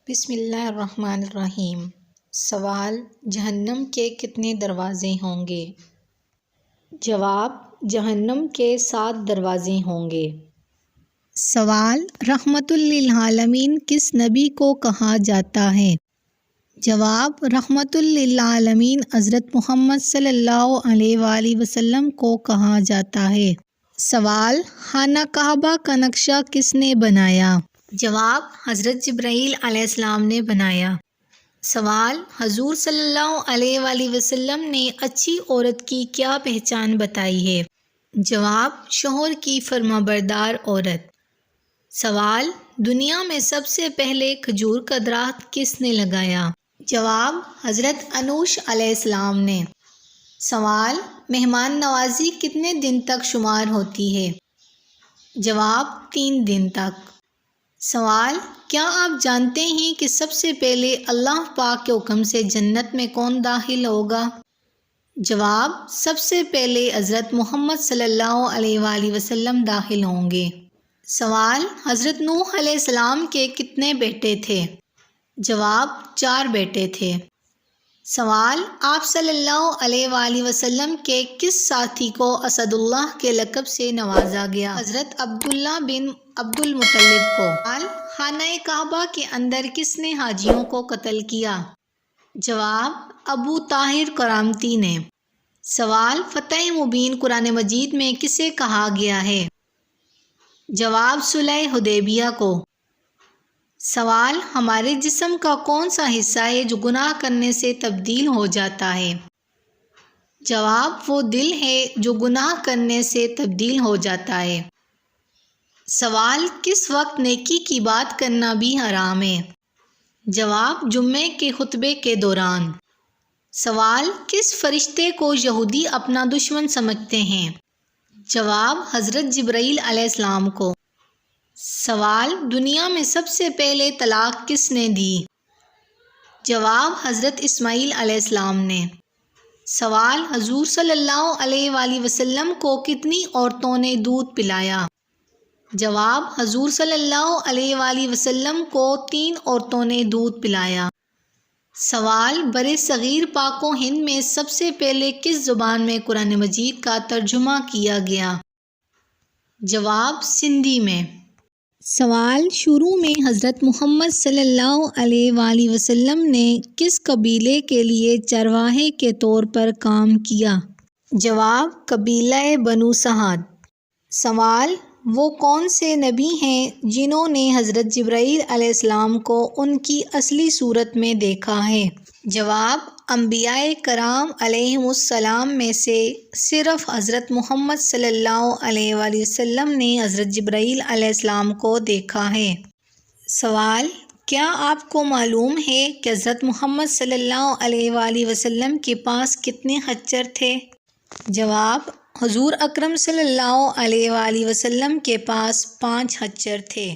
بسم اللہ الرحمن الرحیم۔ سوال: جہنم کے کتنے دروازے ہوں گے؟ جواب: جہنم کے 7 دروازے ہوں گے۔ سوال: رحمت للعالمین کس نبی کو کہا جاتا ہے؟ جواب: رحمت للعالمین حضرت محمد صلی اللہ علیہ وآلہ وسلم کو کہا جاتا ہے۔ سوال: خانہ کعبہ کا نقشہ کس نے بنایا؟ جواب: حضرت جبرائیل علیہ السلام نے بنایا۔ سوال: حضور صلی اللہ علیہ وآلہ وسلم نے اچھی عورت کی کیا پہچان بتائی ہے؟ جواب: شوہر کی فرمانبردار عورت۔ سوال: دنیا میں سب سے پہلے کھجور کا درخت کس نے لگایا؟ جواب: حضرت انوش علیہ السلام نے۔ سوال: مہمان نوازی کتنے دن تک شمار ہوتی ہے؟ جواب: 3 دن تک۔ سوال: کیا آپ جانتے ہیں کہ سب سے پہلے اللہ پاک کے حکم سے جنت میں کون داخل ہوگا؟ جواب: سب سے پہلے حضرت محمد صلی اللہ علیہ وآلہ وسلم داخل ہوں گے۔ سوال: حضرت نوح علیہ السلام کے کتنے بیٹے تھے؟ جواب: 4 بیٹے تھے۔ سوال: آپ صلی اللہ علیہ وآلہ وسلم کے کس ساتھی کو اسد اللہ کے لقب سے نوازا گیا؟ حضرت عبداللہ بن عبد المطلب کو۔ سوال: خانہ کعبہ کے اندر کس نے حاجیوں کو قتل کیا؟ جواب: ابو طاہر کرامتی نے۔ سوال: فتح مبین قرآن مجید میں کسے کہا گیا ہے؟ جواب: صلح حدیبیہ کو۔ سوال: ہمارے جسم کا کون سا حصہ ہے جو گناہ کرنے سے تبدیل ہو جاتا ہے؟ جواب: وہ دل ہے جو گناہ کرنے سے تبدیل ہو جاتا ہے۔ سوال: کس وقت نیکی کی بات کرنا بھی حرام ہے؟ جواب: جمعے کے خطبے کے دوران۔ سوال: کس فرشتے کو یہودی اپنا دشمن سمجھتے ہیں؟ جواب: حضرت جبرائیل علیہ السلام کو۔ سوال: دنیا میں سب سے پہلے طلاق کس نے دی؟ جواب: حضرت اسماعیل علیہ السلام نے۔ سوال: حضور صلی اللہ علیہ وآلہ وسلم کو کتنی عورتوں نے دودھ پلایا؟ جواب: حضور صلی اللہ علیہ وآلہ وسلم کو 3 عورتوں نے دودھ پلایا۔ سوال: برصغیر پاک و ہند میں سب سے پہلے کس زبان میں قرآن مجید کا ترجمہ کیا گیا؟ جواب: سندھی میں۔ سوال: شروع میں حضرت محمد صلی اللہ علیہ وآلہ وسلم نے کس قبیلے کے لیے چرواہے کے طور پر کام کیا؟ جواب: قبیلہ بنو سعد۔ سوال: وہ کون سے نبی ہیں جنہوں نے حضرت جبرائیل علیہ السلام کو ان کی اصلی صورت میں دیکھا ہے؟ جواب: انبیاء کرام علیہم السلام میں سے صرف حضرت محمد صلی اللہ علیہ وآلہ وسلم نے حضرت جبرائیل علیہ السلام کو دیکھا ہے۔ سوال: کیا آپ کو معلوم ہے کہ حضرت محمد صلی اللہ علیہ وآلہ وسلم کے پاس کتنے خچر تھے؟ جواب: حضور اکرم صلی اللہ علیہ وآلہ وسلم کے پاس 5 خچر تھے۔